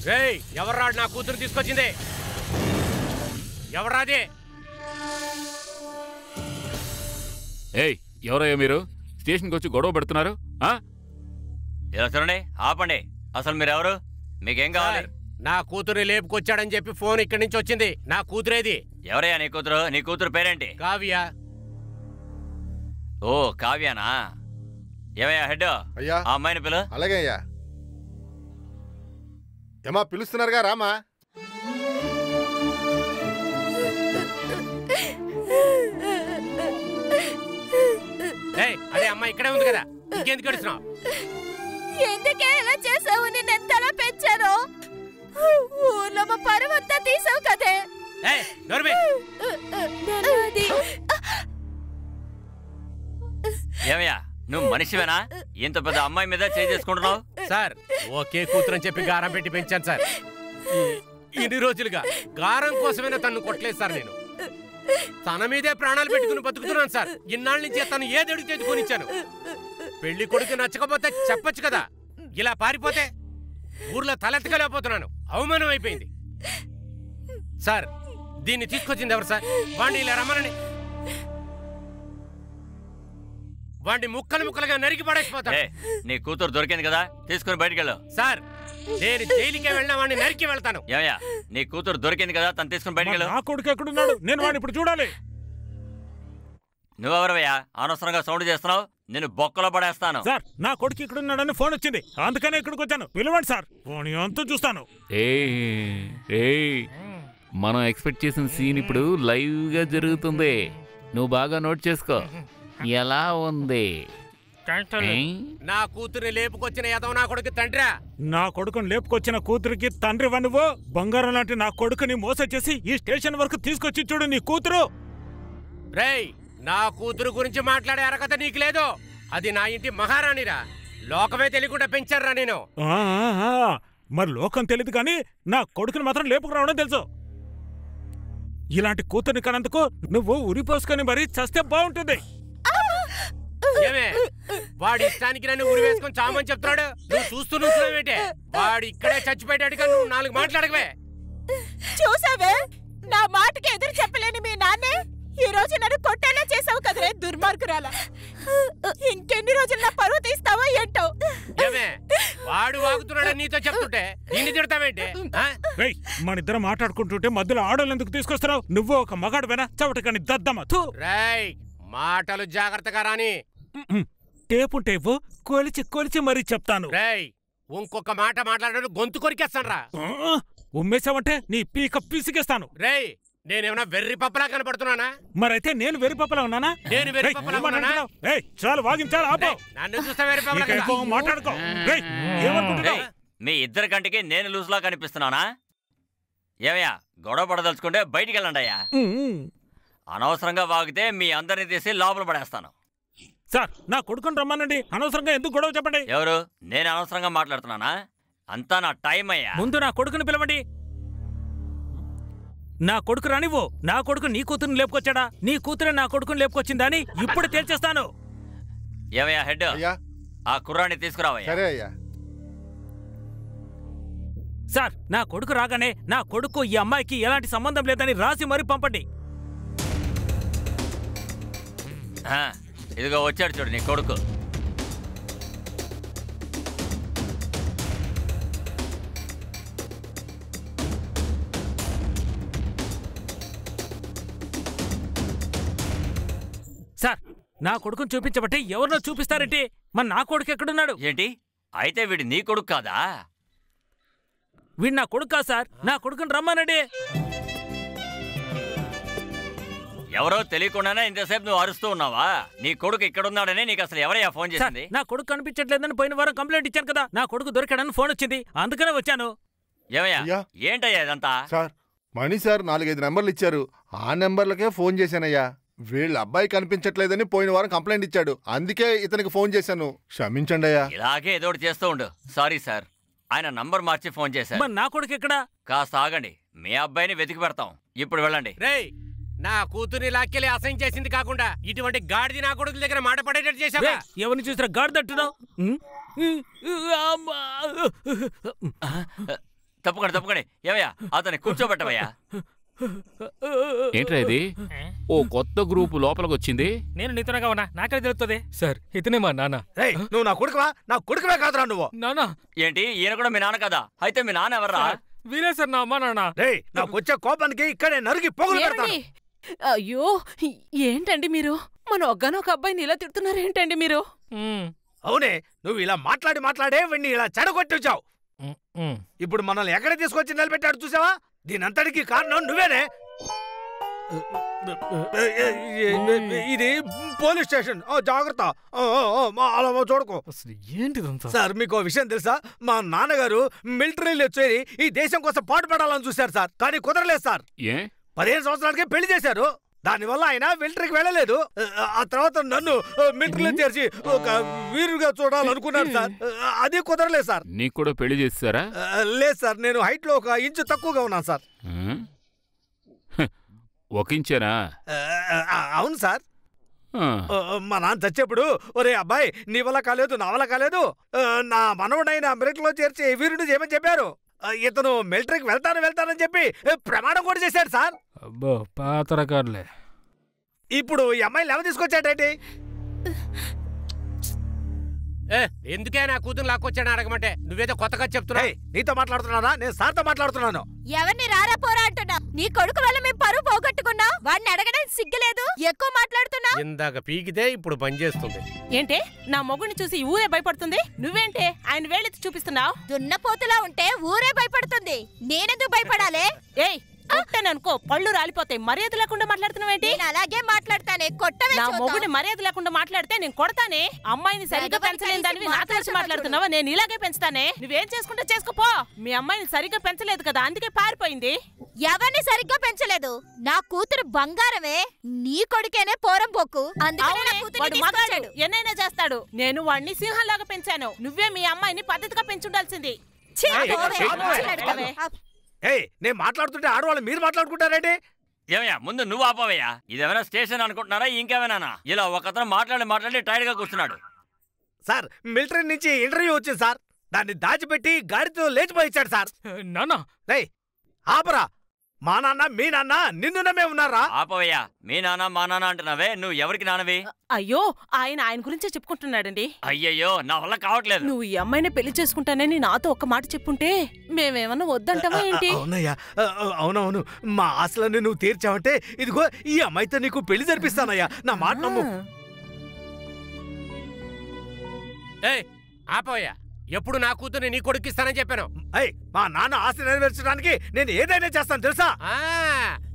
రేయ్ ఎవర్రాడు నా కూతురు తీసుకొచ్చింది? ఎవర్రాది? ఏయ్ ఎవరయ్యా మీరు? స్టేషన్కి వచ్చి గొడవ పెడుతున్నారు? ఇలా చూడండి, ఆపండి. అసలు మీరెవరు? మీకేం కావాలి? నా కూతురు లేపుకొచ్చాడని చెప్పి ఫోన్ ఇక్కడి నుంచి వచ్చింది. నా కూతురేది? ఎవరయ్యా నీ కూతురు? నీ కూతురు పేరేంటి? కావ్య. ఓ కావ్యానా? ఏమయ్యా హెడ్, అయ్యా ఆ అమ్మాయిని పిలు. అలాగే అయ్యా. ఏమా పిలుస్తున్నారుగా, రామా. అదే అమ్మాయి ఇక్కడే ఉంది కదా, ఇంకెందుకు ఏడుస్తున్నావు? ఎందుకే ఇలా చేసావు? నేను ఎంతలా పెంచాను. ఊర్లో మా పరువంతా తీసావు కదే. ఏమయ్యా నువ్వు మనిషివేనా? ఇంత పెద్ద అమ్మాయి మీద చేసుకుంటున్నావు? సార్ ఒకే కూతురు అని చెప్పి గారం పెట్టి పెంచాను సార్. ఇన్ని రోజులుగా గారం కోసమైనా తను కొట్టలేదు సార్. నేను తన మీదే ప్రాణాలు పెట్టుకుని బతుకుతున్నాను సార్. ఇన్నాళ్ళ నుంచి తను ఏది అడిగితే కొనిచ్చాను. పెళ్లి కొడుకు నచ్చకపోతే చెప్పొచ్చు కదా, ఇలా పారిపోతే ఊర్లో తలెత్తకలేకపోతున్నాను. అవమానం అయిపోయింది సార్. దీన్ని తీసుకొచ్చింది ఎవరు సార్? వాడిని ఇలా రమ్మనని, వాడిని ముక్కలు ముక్కలుగా నరికి పడేసిపోతాడు. నీ కూతురు దొరికింది కదా, తీసుకుని బయటకెళ్ళు. సార్ నేను జైలుకే వెళ్ళిన వాడిని నరికి వెళ్తాను. ఏమయ్యా నీ కూతురు దొరికింది కదా, తను తీసుకుని బయటకెళ్ళు. నా కొడుకు ఎక్కడున్నాడు? నేను వాడిని ఇప్పుడు చూడాలి. నువ్వెవరవయ్యా అనవసరంగా సౌండ్ చేస్తున్నావు? నేను బొక్కలో పడేస్తాను. సార్ నా కొడుకు ఇక్కడున్నాడని ఫోన్ వచ్చింది, అందుకనే ఇక్కడికి వచ్చాను. పిలవండి సార్, ఫోన్ అంతా చూస్తాను. మనం ఎక్స్పెక్ట్ చేసిన సీన్ ఇప్పుడు లైవ్ గా జరుగుతుంది. నువ్వు బాగా నోట్ చేసుకో. ఎలా ఉంది? నా కూతుర్ని లేపుకొచ్చిన యాదవ్ నా కొడుకు తండ్రా? నా కొడుకుని లేపుకొచ్చిన కూతురికి తండ్రి నువ్వు? బంగారం లాంటి నా కొడుకుని మోసం చేసి ఈ స్టేషన్ వరకు తీసుకొచ్చి చూడు నీ కూతురు. రేయ్ నా కూతురు గురించి మాట్లాడే అర్హత నీకు లేదు. అది నా ఇంటి మహారాణిరా. లోకమే తెలియకుండా పెంచారా నేను. మరి లోకం తెలియదు కానీ నా కొడుకుని మాత్రం లేపుకురావడం తెలుసు. ఇలాంటి కూతుర్ని కనందుకు నువ్వు ఉరిపోసుకొని మరీ చస్తే బాగుంటుంది. ఏమే వాడి ఇష్టానికి నన్ను ఉరి వేసుకొని చామని చెప్తాడు. నువ్వు చూస్తూ నుంచున్నావేంటే? వాడు ఇక్కడే చచ్చిపోయాడుగా. నువ్వు 4 మాట్లాడగవే. చూసావే, నా మాటకి ఎదురు చెప్పలేని మీ నాన్నే ఈ రోజు నన్ను కొట్టేలా చేసావు కదరే దుర్మార్గురాల. ఇంకెన్ని రోజులు నా పరువు తీస్తావో ఏంటో. ఏమే వాడు వాగుతున్నాడని నీతో చెప్తుంటే నిన్ను తిడతావేంటే? మనిద్దరం మాట్లాడుకుంటుంటే మధ్యలో ఆడోళ్ళు ఎందుకు తీసుకొస్తున్నావు? నువ్వు ఒక మగాడు వేనా చవటకని దద్దమ్మ. రేయ్ మాటలు జాగ్రత్తగా రాని. టేపు కొలిచి కొలిచి మరీ చెప్తాను. రేయ్ ఇంకొక మాట మాట్లాడాడు గొంతు కొరికేస్తాను రా. ఉమ్మేశావంటే నీ పీక పీసికేస్తాను. రేయ్ నేనేమన్నా వెర్రి పప్పలా కనపడుతున్నానా? మరైతే నేను వెర్రి పప్పలా ఉన్నానా? నేను వెర్రి పప్పలా ఉన్నానా? చాలు వాగించాలి, ఆపు. నన్ను చూస్తే వెర్రి పప్పలా మాట్లాడుకో. మీ ఇద్దరి కంటికి నేను లూజ్లా కనిపిస్తున్నానా? ఏమయ్యా గొడవ పడదలుచుకుంటే బయటికి వెళ్ళండి అయ్యా. అనవసరంగా వాగితే మీ అందరినీ తీసి లోపల పడేస్తాను. సార్ నా కొడుకుని రమ్మనండి. అనవసరంగా ఎందుకు గొడవ చెప్పండి. ఎవరు? నేను అనవసరంగా మాట్లాడుతున్నానా? అంతా నా టైం అయ్యా. ముందు నా కొడుకుని పిలవండి. నా కొడుకు రానివ్వు. నా కొడుకు నీ కూతురుని లేపుకొచ్చాడా, నీ కూతురే నా కొడుకుని లేపుకొచ్చిందా అని ఇప్పుడు తేల్చేస్తాను. ఏమయ్యా హెడ్, ఆ కుర్రాన్ని తీసుకురావయ్యా. సార్ నా కొడుకు రాగానే నా కొడుకు ఈ అమ్మాయికి ఎలాంటి సంబంధం లేదని రాసి మరీ పంపండి. ఇదిగో వచ్చాడు చూడు నీ కొడుకు. సార్ నా కొడుకుని చూపించబట్టి ఎవరినో చూపిస్తారేంటి? మరి నా కొడుకు ఎక్కడున్నాడు? ఏంటి అయితే వీడి నీ కొడుకు కాదా? వీడు నా కొడుకు కాదు సార్. నా కొడుకుని రమ్మనండి. ఎవరో తెలియకుండానే ఇంతసేపు నువ్వు అరుస్తూ ఉన్నావా? నీ కొడుకు ఇక్కడున్నాడని నీకు అసలు ఎవరయ్యా ఫోన్ చేసింది? నా కొడుకు కనిపించట్లేదని పోయిన వారం కంప్లైంట్ ఇచ్చాను కదా. నా కొడుకు దొరికాడని ఫోన్ వచ్చింది, అందుకనే వచ్చాను. ఏమయ్యా ఏంటయ్యా ఇదంతా? సార్ మణి సార్ 4-5 నెంబర్లు ఇచ్చారు. ఆ నెంబర్లకే ఫోన్ చేశానయ్యా. వీళ్ళ అబ్బాయి కనిపించట్లేదని పోయిన వారం కంప్లైంట్ ఇచ్చాడు, అందుకే ఇతనికి ఫోన్ చేశాను. క్షమించండి అయ్యా. ఇలాగే ఏదో చేస్తూ ఉండు. సారీ సార్, ఆయన నంబర్ మార్చి ఫోన్ చేశారు. నా కొడుకు ఎక్కడా? కాస్త ఆగండి, మీ అబ్బాయిని వెతికి పెడతాం. ఇప్పుడు వెళ్ళండి. రేయ్ నా కూతుర్ని లాక్కెళ్ళి అసహ్యం చేసింది కాకుండా ఇటువంటి గాడిది నా కొడుకుల దగ్గర మాట పడేటట్టు చేశావా? ఎవరిని చూసినా గాడిదట్టున్నావు. తప్పకండి ఏమయ్యా అతన్ని కూర్చోబెట్టవయ్యా. ఏంట్రా ఇది? ఓ కొత్త గ్రూపు లోపలికి వచ్చింది. నేను నీతోనగా ఉన్నా, నాకే తెలుస్తుంది. సార్ ఇతనే మా నాన్న. నువ్వు నా కొడుకువా? నా కొడుకువే కాదురా నువ్వు. నాన్న ఏంటి ఈయన కూడా మీ నాన్న కదా? అయితే మీ నాన్న ఎవర్రా? వీరే సార్ నా అమ్మా నాన్న. నాకు వచ్చే కోపానికి ఇక్కడే నరికి పోగులు పెడతాను. అయ్యో ఏంటండి మీరు? మన ఒక్కనొక అబ్బాయిని ఇలా తిడుతున్నారేంటండి మీరు? అవునే, నువ్వు ఇలా మాట్లాడే వీడిని ఇలా చెడగొట్టించావు. ఇప్పుడు మనల్ని ఎక్కడ తీసుకొచ్చి నిలబెట్టాడు చూసావా? దీనంతటికి కారణం నువ్వేనే. ఇది పోలీస్ స్టేషన్, జాగ్రత్త. అలా చూడకు. ఏంటిదంతా? సార్ మీకు విషయం తెలుసా? మా నాన్నగారు మిలిటరీలో చేరి ఈ దేశం కోసం పాటుపడాలని చూశారు సార్, కానీ కుదరలేదు సార్. 15 సంవత్సరాలకే పెళ్లి చేశారు. దానివల్ల ఆయన మిలిటరీకి వెళ్ళలేదు. ఆ తర్వాత నన్ను మిలిటరీలో చేర్చి ఒక వీరుగా చూడాలనుకున్నాను సార్, అది కుదరలేదు సార్. నీకు కూడా పెళ్లి చేస్తారా? లేదు సార్, నేను హైట్ లో 1 ఇంచు తక్కువగా ఉన్నాను సార్. 1 ఇంచేనా? అవును సార్. మా నాన్న చచ్చేప్పుడు, ఒరే అబ్బాయి నీ వల్ల కాలేదు, నా వల్ల కాలేదు, నా మనవడైన మిలిటరీలో చేర్చి వీరుడు చేయమని చెప్పారు. ఇతను మిలిటరీకి వెళ్తానని చెప్పి ప్రమాణం కూడా చేశాడు సార్. అబ్బో పాత రకాలే. ఇప్పుడు ఈ అమ్మాయిని ఎవరు తీసుకొచ్చాడేంటి? ఎందుకే నా కూతురు లాక్కొచ్చాడు అడగమంటే నువ్వేదో కొత్తగా చెప్తున్నా. నీతో మాట్లాడుతున్నానా? నేను సార్తో మాట్లాడుతున్నాను. ఎవరిని రారా పోరా అంటున్నా? నీ కొడుకు వల్ల మేము పరువు పోగొట్టుకున్నా, వాడిని అడగడానికి సిగ్గులేదు. ఎక్కువ మాట్లాడుతున్నా. ఇందాక పీకితే ఇప్పుడు పనిచేస్తుంది. ఏంటే నా మొగుడిని చూసి ఊరే భయపడుతుంది? నువ్వేంటే ఆయన వేళ్ళెత్తి చూపిస్తున్నావు? దున్నపోతులా ఉంటే ఊరే భయపడుతుంది, నేనెందుకు భయపడాలి? ఏయ్ కొట్టననుకో పళ్ళు రాలిపోతాయి. మర్యాద లేకుండా మాట్లాడుతున్నావేంటి? అలాగే మాట్లాడతానే, కొట్టవే. నా మొగుడిని మర్యాద లేకుండా మాట్లాడితే నేను కొడతానే. అమ్మాయిని సరిగ్గా పెంచలేని దానివి నాతో వచ్చి మాట్లాడుతున్నావా? నేను ఇలాగే పెంచుతానే. నువ్వేం చేసుకుంటే చేసుకోపో. మీ అమ్మాయిని సరిగ్గా పెంచలేదు కదా, అందుకే పారిపోయింది. ఎవరిని సరిగ్గా పెంచలేదు? నా కూతురు బంగారమే. నీ కొడుకేనే పోరం పోకు. ఎన్నైనా చేస్తాడు. నేను వాడిని సింహంలాగా పెంచాను. నువ్వే మీ అమ్మాయిని పద్ధతిగా పెంచుండాల్సింది. నేను మాట్లాడుతుంటే ఆడవాళ్ళు మీరు మాట్లాడుకుంటారేంటి? ఏమయ్యా ముందు నువ్వు ఆపవయ్యా. ఇదేమైనా స్టేషన్ అనుకుంటున్నారా ఇంకేమైనా? ఇలా ఒకతను మాట్లాడి టైర్డ్ గా కూర్చున్నాడు. సార్ మిలిటరీ నుంచి ఇంటర్వ్యూ వచ్చింది సార్, దాన్ని దాచిపెట్టి గాడితో లేచిపోయిచ్చాడు సార్. నాన్న ఆపరా. మా నాన్న మీ నాన్న నిన్ను నమ్మే ఉన్నారా? ఆపవయ్యా. మీ నాన్న మా నాన్న అంటున్నావే, నువ్వు ఎవరికి నాన్నవి? అయ్యో ఆయన గురించే చెప్పుకుంటున్నాడండి. అయ్యయ్యో నా వల్ల కావట్లేదు. నువ్వు ఈ అమ్మాయిని పెళ్లి చేసుకుంటానని నాతో ఒక్క మాట చెప్పుంటే మేమేమన్నా వద్దంటావా ఏంటి? అవునయ్యా, అవునవును. మా ఆశలన్నీ నువ్వు తీర్చావంటే ఇదిగో ఈ అమ్మాయితో నీకు పెళ్లి జరిపిస్తానయ్యా. నా మాట నమ్ము. ఆపవయ్యా. ఎప్పుడు నా కూతుర్ని నీ కొడుకిస్తానని చెప్పాను. మా నాన్న ఆశ నెరవేర్చడానికి నేను ఏదైనా చేస్తాను తెలుసా?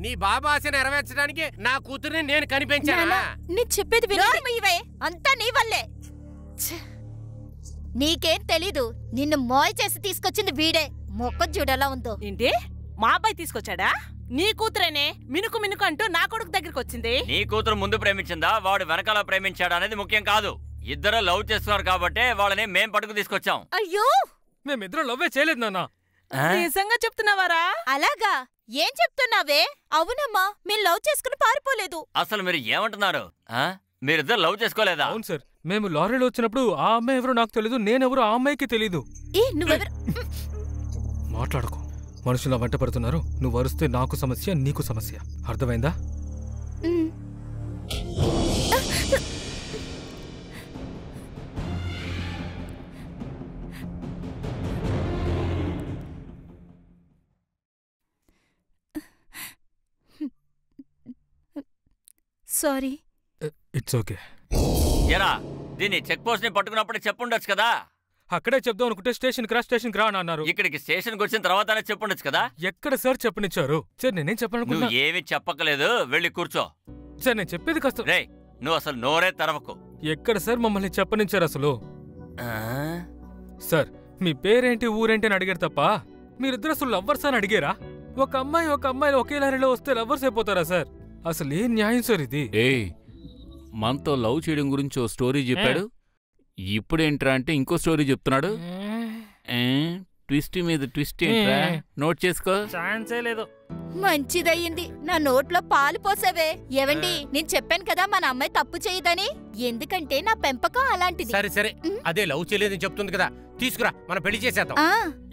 నీ బాబా ఆశ నెరవేర్చడానికి నా కూతుర్ని నేను కనిపించానా? నీ చెప్పేది వినవే అంతా నీ వల్లే. నీకేం తెలీదు, నిన్ను మోయ చేసి తీసుకొచ్చింది వీడే. మొక్క చూడలా ఉందో. ఏంటి మా అబ్బాయి తీసుకొచ్చాడా? నీ కూతురేనే మినుకు మినుకు అంటూ నా కొడుకు దగ్గరికి వచ్చింది. నీ కూతురు ముందు ప్రేమించిందా వాడు వెనకాల ప్రేమించాడా అనేది ముఖ్యం కాదు. ఇద్దరు లవ్ చేస్తున్నారు కాబట్టి వాళ్ళని మేం పట్టుకు తీసుకొచ్చాం. అయ్యో మేమిద్దరం లవ్వే చేయలేదు నాన్న. నిజంగా చెప్తున్నావారా? అలాగా? ఏం చెప్తున్నావే? అవునమ్మా, మేము లవ్ చేసుకుని పారిపోలేదు. అసలు మీరు ఏమంటున్నారు? మీరిద్దరు లవ్ చేసుకోలేదా? అవును సార్, మేము లారీలో వచ్చినప్పుడు ఆ అమ్మాయి ఎవరో నాకు తెలీదు, నేనెవరో ఆ అమ్మాయికి తెలీదు. మాట్లాడుకో. మనుషుల వెంట పడుతున్నారు. నువ్వు అరుస్తే నాకు సమస్య, నీకు సమస్య. అర్థమైందా? సారీ. It's okay. ఎరా దీన్ని చెక్ పోస్ట్ ని పట్టుకున్నప్పుడు చెప్పుండొచ్చు కదా. అక్కడే చెప్దాం అనుకుంటే స్టేషన్ కి రా అన్నారు. ఇక్కడికి స్టేషన్ కి వచ్చిన తర్వాత చెప్పుండొచ్చు కదా. ఎక్కడ సార్ చెప్పనిచ్చారు? సార్ నేనేం చెప్పాలనుకున్నా? నువ్వు ఏమి చెప్పకలేదు, వెళ్ళి కూర్చో. సార్ నేను చెప్పేది కాస్త. రే నువ్వు అసలు నోరే తెరవకు. ఎక్కడ సార్ మమ్మల్ని చెప్పనిచ్చారు అసలు? సార్ మీ పేరేంటి ఊరేంటి అని అడిగారు తప్ప మీరిద్దరు అసలు లవ్వర్స్ అని అడిగారా? ఒక అమ్మాయి ఒకే లారీలో వస్తే లవ్వర్స్ అయిపోతారా సార్? అసలు ఏం న్యాయం సార్ ఇది? మనతో లవ్ చేయడం గురించి ఓ స్టోరీ చెప్పాడు, ఇప్పుడేంట్రా అంటే ఇంకో స్టోరీ చెప్తున్నాడు. ట్విస్ట్ మీద ట్విస్ట్ ఏంట్రా? నోట్ చేసుకో. ఛాన్సే లేదు. మంచిదయ్యింది నా నోట్లో పాలు పోసావే. ఏవండి నేను చెప్పాను కదా మన అమ్మాయి తప్పు చేయదని. ఎందుకంటే నా పెంపకం అలాంటిది. సరే అదే లవ్ చేయలేదని చెప్తుంది కదా, తీసుకురా మనం పెళ్లి చేసేద్దాం.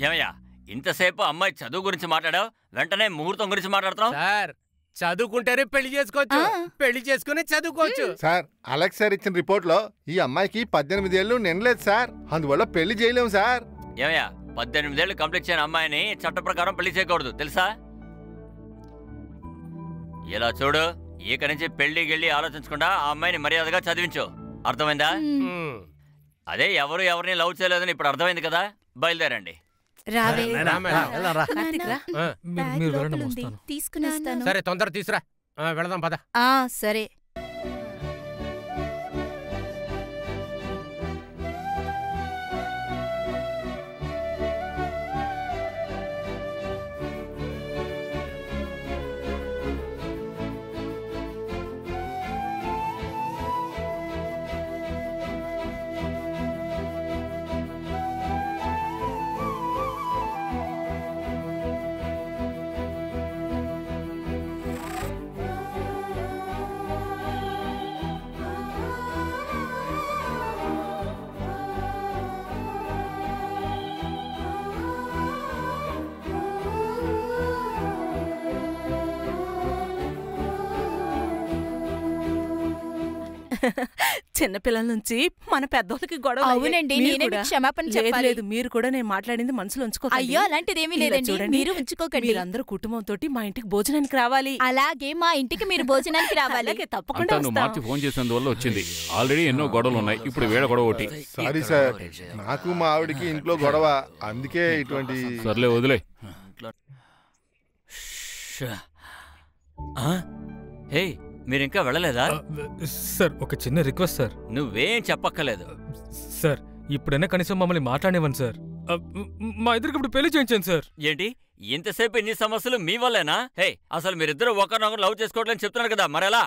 ఏమయ్యా ఇంతసేపు అమ్మాయి చదువు గురించి మాట్లాడావు, వెంటనే ముహూర్తం గురించి మాట్లాడుతున్నావు. సార్ చదువుకుంటేనే పెళ్లి చేసుకోవచ్చు, పెళ్లి చేసుకుని చదువుకోవచ్చు. సార్ అలెక్స్ సార్ ఇచ్చిన రిపోర్ట్ లో ఈ అమ్మాయికి 18 ఏళ్ళు నిండలేదు సార్, అందువల్ల పెళ్లి చేయలేము సార్. ఏమయ్యా, 18 ఏళ్ళు కంప్లీట్ చేయని అమ్మాయిని చట్ట ప్రకారం పెళ్లి చేయకూడదు తెలుసా? ఇలా చూడు, ఇక నుంచి పెళ్లి గిళ్ళి ఆలోచించకుండా ఆ అమ్మాయిని మర్యాదగా చదివించు, అర్థమైందా? అదే ఎవరిని లవ్ చేయలేదని ఇప్పుడు అర్థమైంది కదా. బయలుదేరండి. సరే తొందర తీసురా, వెళదాం పద. సరే. చిన్నపిల్లల నుంచి మన పెద్దోళ్ళకి గొడవ. అవునండి, నేనే క్షమాపణ చెప్పాలి. లేదు, మీరు కూడా నేను మాట్లాడింది మనసులో ఉంచుకోకండి. అయ్యో, అలాంటిదేమీ లేదండి, మీరు ఉంచుకోకండి. మీరందరూ కుటుంబంతో మా ఇంటికి భోజనానికి రావాలి. అలాగే మా ఇంటికి మీరు భోజనానికి రావాలి. తప్పకుండా మార్చి ఫోన్ చేసినందువల్ల వచ్చింది. ఆల్రెడీ ఎన్నో గొడవలు ఉన్నాయి, ఇప్పుడు వేళ గొడవ ఒకటి. సారీ సార్, నాకు మా ఆవిడికి ఇంట్లో గొడవ, అందుకే ఇటువంటి. సర్లే వదిలే. హే, మీరింకా వెళ్ళలేదా? సార్ ఒక చిన్న రిక్వెస్ట్ సార్. నువ్వేం చెప్పక్కర్లేదు సార్, ఇప్పుడైనా కనీసం మమ్మల్ని మాట్లాడనివ్వండి సార్. మా ఇద్దరికి ఇప్పుడు పెళ్లి చేయించాను సార్. ఏంటి ఇంతసేపు ఇన్ని సమస్యలు మీ వల్లేనా? హే, అసలు మీరిద్దరు ఒకరినొకరు లవ్ చేసుకోవట్లని చెప్తున్నారు కదా, మరెలా?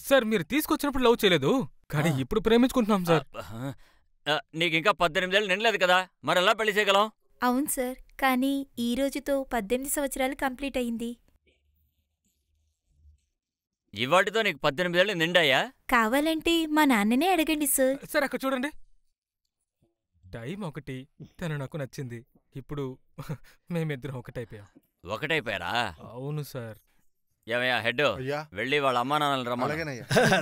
సార్ మీరు తీసుకొచ్చినప్పుడు లవ్ చేయలేదు, కానీ ఇప్పుడు ప్రేమించుకుంటున్నాం సార్. నీకింకా 18 ఏళ్ళు నిండలేదు కదా, మరెలా పెళ్లి చేయగలం? అవును సార్, కానీ ఈ రోజుతో 18 సంవత్సరాలు కంప్లీట్ అయింది. ఇవాటితో నీకు 18 ఏళ్ళు నిండాయా? కావాలంటే మా నాన్ననే అడగండి సార్. సార్ అక్కడ చూడండి, టైం ఒకటి, తను నాకు నచ్చింది. ఇప్పుడు మేమిద్దరం ఒకటైపోయాం. ఒకటైపోయారా? అవును సార్. ఏమయ్యా హెడ్, వెళ్ళి వాళ్ళ అమ్మా నాన్నలు రమ్మని.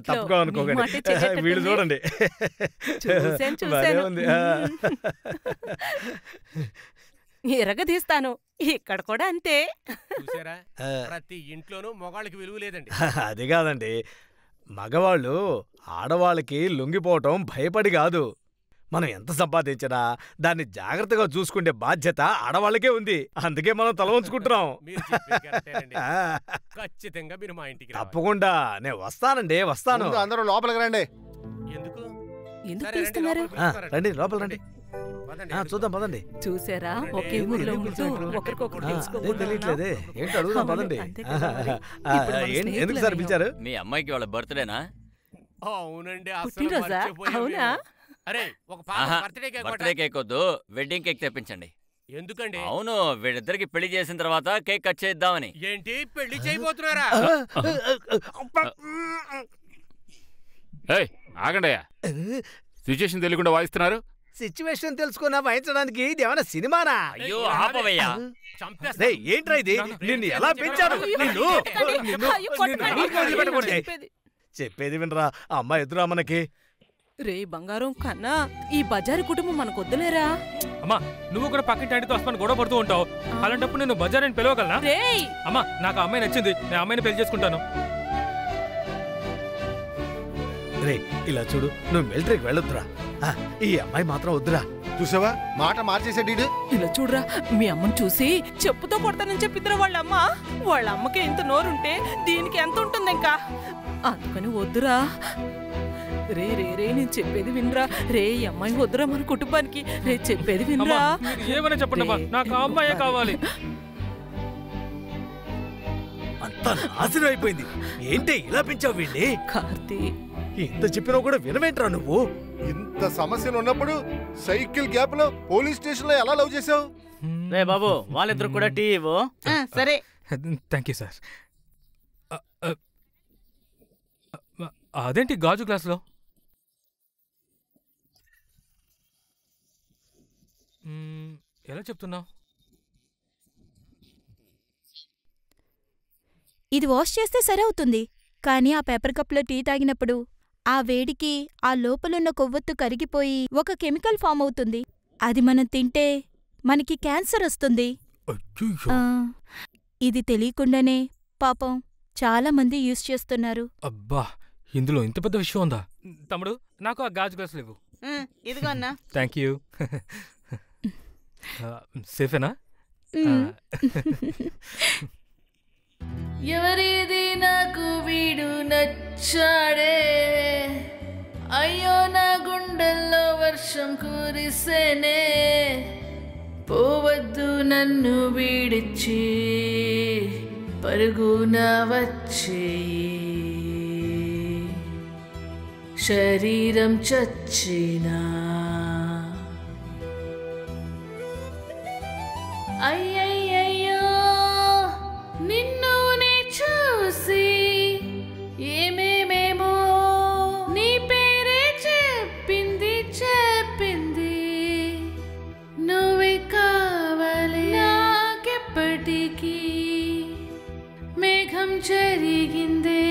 తప్పుగా అనుకోకండి, వీళ్ళు చూడండి. ఎరగదీస్తాను, ఇక్కడ కూడా అంతే. చూసారా, ప్రతి ఇంట్లోనూ మొగాళ్ళకి విలువ లేదండి. అది కాదండి, మగవాళ్ళు ఆడవాళ్ళకి లొంగిపోవటం భయపడి కాదు. మనం ఎంత సంపాదించినా దాన్ని జాగ్రత్తగా చూసుకునే బాధ్యత ఆడవాళ్ళకే ఉంది, అందుకే మనం తల వంచుకుంటున్నాం. ఖచ్చితంగా మీరు మా ఇంటికి తప్పకుండా నేను వస్తానండి, వస్తాను. అందరూ లోపలికి రండి. ఎందుకు రండి, లోపల రండి, చూద్దాం పదండి. చూసారా, ఒకే ఊర్లో ఉంటూ ఒకరికొకరు తెలియట్లేదే, ఏంటి అడుగుదాం పదండి. ఎందుకు సార్ పిలిచారు? మీ అమ్మాయికి వాళ్ళ బర్త్డేనా? అవునండి. అవునా? అరే, ఒక బర్త్డే కేక్ వద్దు, వెడ్డింగ్ కేక్ తెప్పించండి. ఎందుకండి? అవును, వీళ్ళిద్దరికి పెళ్లి చేసిన తర్వాత కేక్ కట్ చేద్దామని. ఏంటి, పెళ్లి చేయబోతున్నారా? ఆగండియా, సిచ్యుయేషన్ తెలియకుండా వాయిస్తున్నారు. సిచ్యువేషన్ తెలుసుకున్నా వాయించడానికి ఇది ఏమైనా సినిమానా? అయ్యో ఆపవయ్యా, ఏంట్రా ఇది? నిన్ను ఎలా పెంచారు? చెప్పేది వినరా, అమ్మ ఎదురా మనకి. రే బంగారం కన్నా, ఈ బజారు కుటుంబం మనకొద్దులేరా. అమ్మా, నువ్వు కూడా పక్కింటి ఆంటీతో వస్తాను గొడవ పడుతూ ఉంటావు, అలాంటప్పుడు నేను బజార్ అని పిలవగలనా? అమ్మా, నాకు అమ్మాయి నచ్చింది, నేను అమ్మాయిని పెళ్లి చేసుకుంటాను. రే ఇలా చూడు, నువ్వు మిలిటరీకి వెళ్ళొద్దురా, ఈ అమ్మాయి మాత్రం వద్దురా. చూసావా, మాట మార్చేసాడు. ఇలా చూడరా, మీ అమ్మని చూసి చెప్పుతో కొడతానని చెప్పిద్దరా వాళ్ళమ్మ. వాళ్ళ అమ్మకి ఎంత నోరుంటే దీనికి ఎంత ఉంటుంది ఇంకా, అందుకని వద్దురా. రే రే రే, నేను చెప్పేది వినరా. రే, ఈ అమ్మాయి వద్దురా మన కుటుంబానికి. రే, చెప్పేది వినరా. ఏమైనా చెప్పండి, నాకు ఆ అమ్మాయే కావాలి. అంతా నాశనం అయిపోయింది. ఏంటి ఇలా పెంచావు వీళ్ళని? కార్తీ, ఇంత చెప్పినా కూడా వినవేంట్రా నువ్వు? ఇంత సమస్యలు ఉన్నప్పుడు సైకిల్ గ్యాప్ లో పోలీస్ స్టేషన్ లో ఎలా లవ్ చేసావు? రే బాబు, వాళ్ళిద్దరు కూడా టీ ఇవ్వు. సరే. Thank you sir. అదేంటి గాజు గ్లాసులో? ఎలా చెప్తున్నావు? ఇది వాష్ చేస్తే సరవుతుంది. కానీ ఆ పేపర్ కప్లో టీ తాగినప్పుడు ఆ వేడికి ఆ లోపలున్న కొవ్వొత్తు కరిగిపోయి ఒక కెమికల్ ఫామ్ అవుతుంది. అది మనం తింటే మనకి క్యాన్సర్ వస్తుంది. ఇది తెలియకుండానే పాపం చాలా మంది యూజ్ చేస్తున్నారు. అబ్బా, ఇందులో ఇంత పెద్ద విషయం ఉందా? తమ్ముడు, నాకు ఆ గాజు గ్లాసులు ఇవ్వు. ఇదిగో అన్నా. Thank you. సేఫేనా? ఎవరిది నాకు వీడు నచ్చాడే, అయ్యో నా గుండెల్లో వర్షం కురిసేనే, పోవద్దు నన్ను వీడిచ్చి పరుగున వచ్చేయి, శరీరం చచ్చినా. అయ్యయ్యయ్యో నిన్ను నే చూసి ఏమేమేమో నీ పేరే చెప్పింది నువ్వే కావాలి నాకెప్పటికీ, మేఘం జరిగిందే.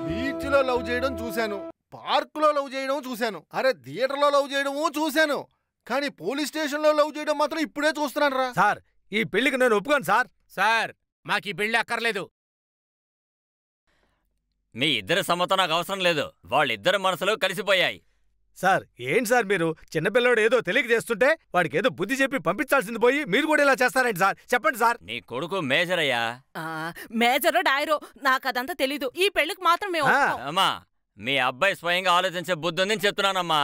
బీచ్లో లవ్ చేయడం చూశాను, పార్కులో లవ్ చేయడం చూశాను, అరే థియేటర్లో లవ్ చేయడము చూశాను, కానీ పోలీస్ స్టేషన్లో లవ్ చేయడం మాత్రం ఇప్పుడే చూస్తున్నాను రా. సార్, ఈ పెళ్లికి నేను ఒప్పుకోను సార్. సార్, మాకు ఈ పెళ్లి అక్కర్లేదు. మీ ఇద్దరి సమ్మతం నాకు అవసరం లేదు. వాళ్ళిద్దరి మనసులు కలిసిపోయాయి. సార్, ఏంటి సార్ మీరు? చిన్నపిల్లడు ఏదో తెలియక చేస్తుంటే వాడికి ఏదో బుద్ధి చెప్పి పంపించాల్సింది పోయి మీరు కూడా ఇలా చేస్తారేంటి సార్? చెప్పండి సార్. నీ కొడుకు మేజర్ అయ్యా. మేజరో డైరో నాకు అదంతా తెలీదు. ఈ పెళ్లికి మాత్రం మేము అమ్మా, మీ అబ్బాయి స్వయంగా ఆలోచించే బుద్ధి ఉందని చెప్తున్నానమ్మా.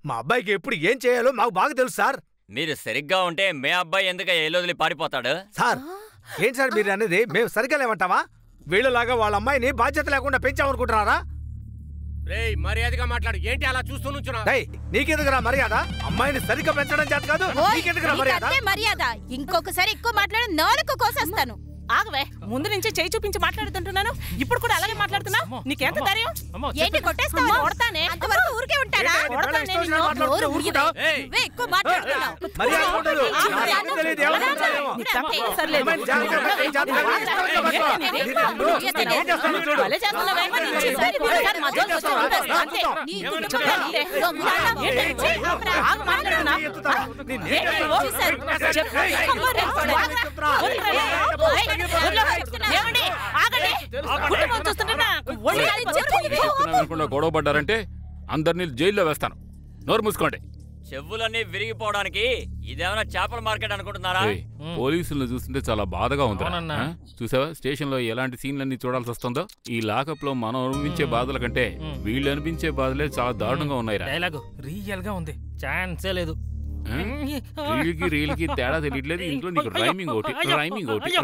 మా అబ్బాయికి ఎప్పుడు ఏం చేయాలో మాకు బాగా తెలుసు సార్. మీరు సరిగ్గా ఉంటే మీ అబ్బాయి ఎందుకు ఏలొదిలి పారిపోతాడు? సార్, ఏంటి సార్ మీరు అనేది? మేము సరిగ్గా లేమంటావా? వీళ్ళలాగా వాళ్ళ అమ్మాయిని బాధ్యత లేకుండా పెంచామనుకుంటున్నారా? రేయ్, మర్యాదగా మాట్లాడు. ఏంటి అలా చూస్తూ నుంచున్నా? నీకెందుకురా మర్యాద? అమ్మాయిని సరిగ్గా పెంచడం చేత కాదు, నీకెందుకురా మర్యాద? ఇంకొకసారి ఎక్కువ మాట్లాడి నాలుగు కోసేస్తాను. ఆగవే, ముందు నుంచి చేయి చూపించి మాట్లాడుతుంటున్నాను, ఇప్పుడు కూడా అలాగే మాట్లాడుతున్నావు. నీకెంత ధైర్యం? ఏంటి కొట్టేస్తావు? కొడతానే. అంతవరకు ఊరికే ఉంటానా? ఎక్కువ మాట్లాడుతున్నావు. గొడవ పడ్డారంటే అందరినీ జైల్లో వేస్తాను. నోరు మూసుకోండి. చెవులన్నీ విరిగిపోవడానికి ఇదేమైనా చేపల మార్కెట్ అనుకుంటున్నారా? పోలీసులను చూస్తుంటే చాలా బాధగా ఉంది. చూసావా స్టేషన్ లో ఎలాంటి సీన్లన్నీ చూడాల్సి వస్తుందో? ఈ లాకప్ లో మనం అనిపించే బాధల కంటే వీళ్ళు అనిపించే బాధలే చాలా దారుణంగా ఉన్నాయి. రియల్ గా ఉంది, ఛాన్సే లేదు. రీల్కి తేడా తెలియట్లేదు. ఇంట్లో నీకు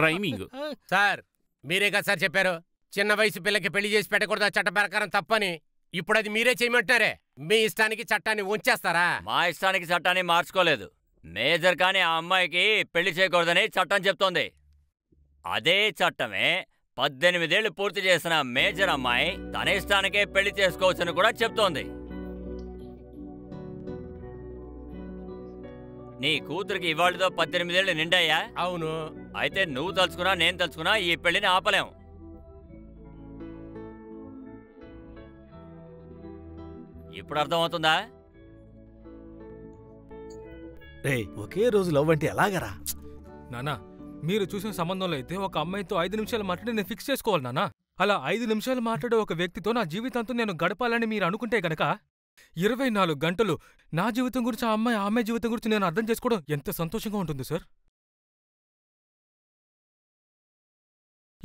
రైమింగ్. సార్, మీరే కదా సార్ చెప్పారు చిన్న వయసు పిల్లకి పెళ్లి చేసి పెట్టకూడదు, చట్ట ప్రకారం తప్పని. ఇప్పుడు అది మీరే చేయమంటున్నారే. మీ ఇష్టానికి చట్టాన్ని ఉంచేస్తారా? మా ఇష్టానికి చట్టాన్ని మార్చుకోలేదు. మేజర్ కానీ ఆ అమ్మాయికి పెళ్లి చేయకూడదని చట్టం చెప్తోంది. అదే చట్టమే 18 ఏళ్లు పూర్తి చేసిన మేజర్ అమ్మాయి తన ఇష్టానికే పెళ్లి చేసుకోవచ్చని కూడా చెప్తోంది. నీ కూతురికి ఇవాళతో 18 ఏళ్లు నిండాయా? అవును. అయితే నువ్వు తలుచుకున్నా నేను తలుచుకున్నా ఈ పెళ్లిని ఆపలేం. ఇప్పుడు అర్థమవుతుందా? ఒకే రోజు లవ్ అంటే ఎలాగరా నానా? మీరు చూసిన సంబంధంలో అయితే ఒక అమ్మాయితో 5 నిమిషాలు మాట్లాడి నేను ఫిక్స్ చేసుకోవాలి నానా. అలా 5 నిమిషాలు మాట్లాడే ఒక వ్యక్తితో నా జీవితాంతం నేను గడపాలని మీరు అనుకుంటే గనక 24 గంటలు నా జీవితం గురించి, ఆ అమ్మాయి జీవితం గురించి నేను అర్థం చేసుకోవడం ఎంత సంతోషంగా ఉంటుంది సార్.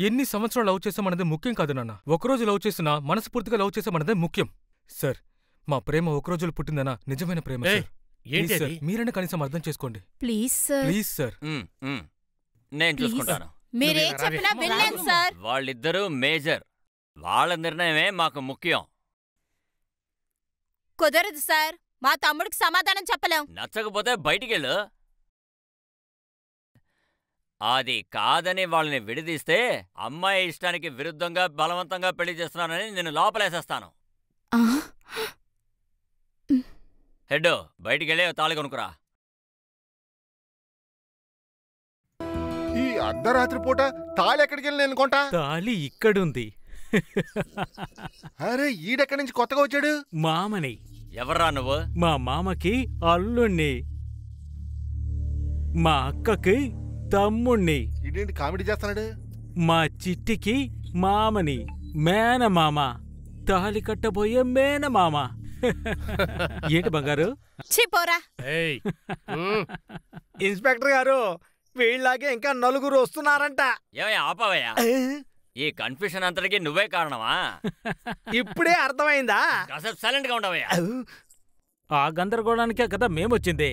ఎన్ని సంవత్సరాలు లవ్ చేసామన్నదే ముఖ్యం కాదు నాన్న. ఒకరోజు లవ్ చేసినా మనస్ఫూర్తిగా లవ్ చేసామన్నదే ముఖ్యం సార్. మా ప్రేమ ఒక రోజులు పుట్టిందనా నిజమైన ప్రేమ సార్. మీరైనా కనీసం అర్థం చేసుకోండి ప్లీజ్ సార్. Please sir. నేను చూసుకుంటాను. మీరేం చెప్పినా వినలేను సార్. వాళ్ళిద్దరూ మేజర్, వాళ్ళ నిర్ణయమే మాకు ముఖ్యం. కుదరదు సార్, మా తమ్ముడికి సమాధానం చెప్పలేం. నచ్చకపోతే బయటికెళ్ళు. అది కాదని వాళ్ళని విడదీస్తే అమ్మాయి ఇష్టానికి విరుద్ధంగా బలవంతంగా పెళ్లి చేస్తున్నానని నేను లోపలేసేస్తాను. హెడ్, బయటికెళ్ళి తాళి కొనుక్కురా. అర్ధరాత్రి పూట తాళి ఎక్కడికి వెళ్ళి నేను కొంటా? తాళి ఇక్కడుంది. అరే ఈడెక్కడి నుంచి కొత్తగా వచ్చాడు? మామని. ఎవర్రా నువ్వు? మా మామకి అల్లుణ్ణి, మా అక్కకి తమ్ముణ్ణి. ఇదేంటి కామెడీ చేస్తున్నాడు? మా చిట్టికి మామని, మేనమామ, తాళి కట్టబోయే మేనమామ. ఏంటి బంగారు? ఇన్స్పెక్టర్ గారు, వీళ్ళలాగే ఇంకా నలుగురు వస్తున్నారంట. ఏమయ్యా ఆపవయ్యా, ఈ కన్ఫ్యూషన్ అంతటికి నువ్వే కారణమా? ఇప్పుడే అర్థమైందా? కాసేపు సైలెంట్ గా ఉండవయ్యా. ఆ గందరగోళానికే కదా మేమొచ్చింది.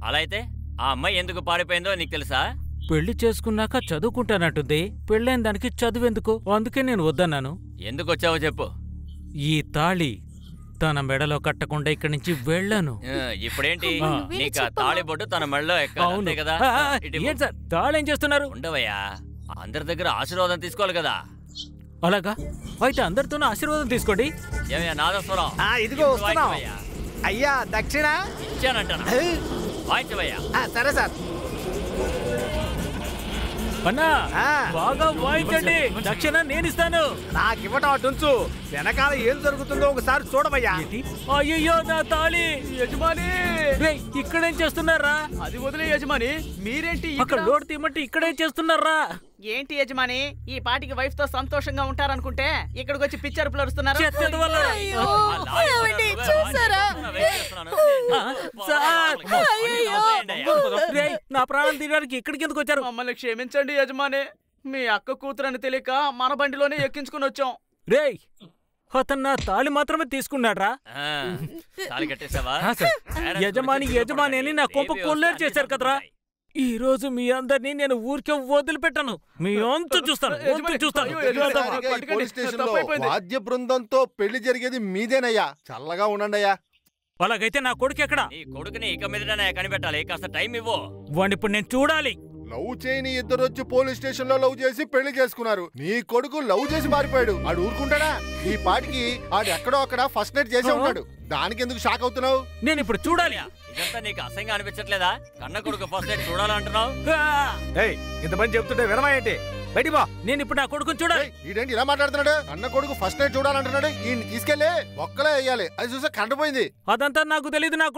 అలా అయితే ఆ అమ్మాయి ఎందుకు పారిపోయిందో నీకు తెలుసా? పెళ్లి చేసుకున్నాక చదువుకుంటానంటుంది. పెళ్ళైన దానికి చదువెందుకు? అందుకే నేను వద్దన్నాను. ఎందుకు వచ్చావో చెప్పు. ఈ తాళి తన మెడలో కట్టకుండా ఇక్కడి నుంచి వెళ్ళాను. ఇప్పుడేంటి నీకు ఆ తాళి బొట్టు తన మెడలో ఎక్కాలి కదా? ఏంటి సార్ తాళి ఏం చేస్తున్నారు? ఉండవయ్యా, అందరి దగ్గర ఆశీర్వాదం తీసుకోవాలి కదా. అలాగా? అయితే అందరితోనూ ఆశీర్వాదం తీసుకోండి. ఏమయ్యా నాదస్వరం, ఇదిగో వస్తున్నాం. అయ్యా దక్షిణ ఇచ్చానంటాను, వాయించవయ్యా. సరే సార్. అన్నా బాగా వాయించండి, దక్షిణ నేనిస్తాను. నాకివ్వటం అటుంచు, వెనకాల ఏం జరుగుతుందో ఒకసారి చూడమయ్యా. అయ్యో నా తాళి. యజమాని ఇక్కడేం చేస్తున్నారా? అది వదిలే యజమాని, మీరేంటి అక్కడ లోడ్ తీయమంటే ఇక్కడేం చేస్తున్నారా? ఏంటి యజమాని, ఈ పాటికి వైఫ్ తో సంతోషంగా ఉంటారనుకుంటే ఇక్కడికి వచ్చి పిక్చర్ పులరుస్తున్నారు. నా ప్రాణం తీయడానికి ఇక్కడికి ఎందుకు వచ్చారు? మమ్మల్ని క్షమించండి యజమాని, మీ అక్క కూతురని తెలియక మన బండిలోనే ఎక్కించుకుని వచ్చాం. రేయ్, అతను నా తాళి మాత్రమే తీసుకున్నాడ్రా. యజమాని యజమాని అని నా కొంప కొల్లేరు చేశారు కదరా. ఈ రోజు మీ అందరినీ నేను ఊరికే వదిలిపెట్టాను. మీ అంతు చూస్తాను. పోలీస్ స్టేషన్లో వాద్య బృందంతో పెళ్లి జరిగేది మీదేనయ్యా. చల్లగా ఉండండియ్యా. అలాగైతే నా కొడుకు ఎక్కడ? నీ కొడుకుని ఇక మీదనే కనిపెట్టాలి, కాస్త టైం ఇవ్వు. వాడిని ఇప్పుడు నేను చూడాలి. లవ్ చేయని ఇద్దరు వచ్చి పోలీస్ స్టేషన్ లో లవ్ చేసి పెళ్లి చేసుకున్నారు. నీ కొడుకు లవ్ చేసి మారిపోయాడు. ఆడు ఊరుకుంటాడా? ఈ పాటికి ఆడు ఎక్కడో అక్కడ ఫస్ట్ నైట్ చేసే ఉన్నాడు. దానికి ఎందుకు షాక్ అవుతున్నావు? నేను ఇప్పుడు చూడాలి. ఇదంతా నీకు అసహ్యంగా అనిపించట్లేదా? కన్న కొడుకు ఫస్ట్ నైట్ చూడాలంటున్నావు. ఇంతమంది చెప్తుంటే వినమా ఏంటి? బయటి బా. నేను ఇప్పుడు నా కొడుకుని చూడాలి. ఈడేంటి ఇలా మాట్లాడుతున్నాడు? అన్న కొడుకు ఫస్ట్ నైట్ చూడాలంటున్నాడు. ఈ తీసుకెళ్లి ఒక్కలే వేయాలి. అది చూసా కంటపోయింది. అదంతా నాకు తెలియదు. నా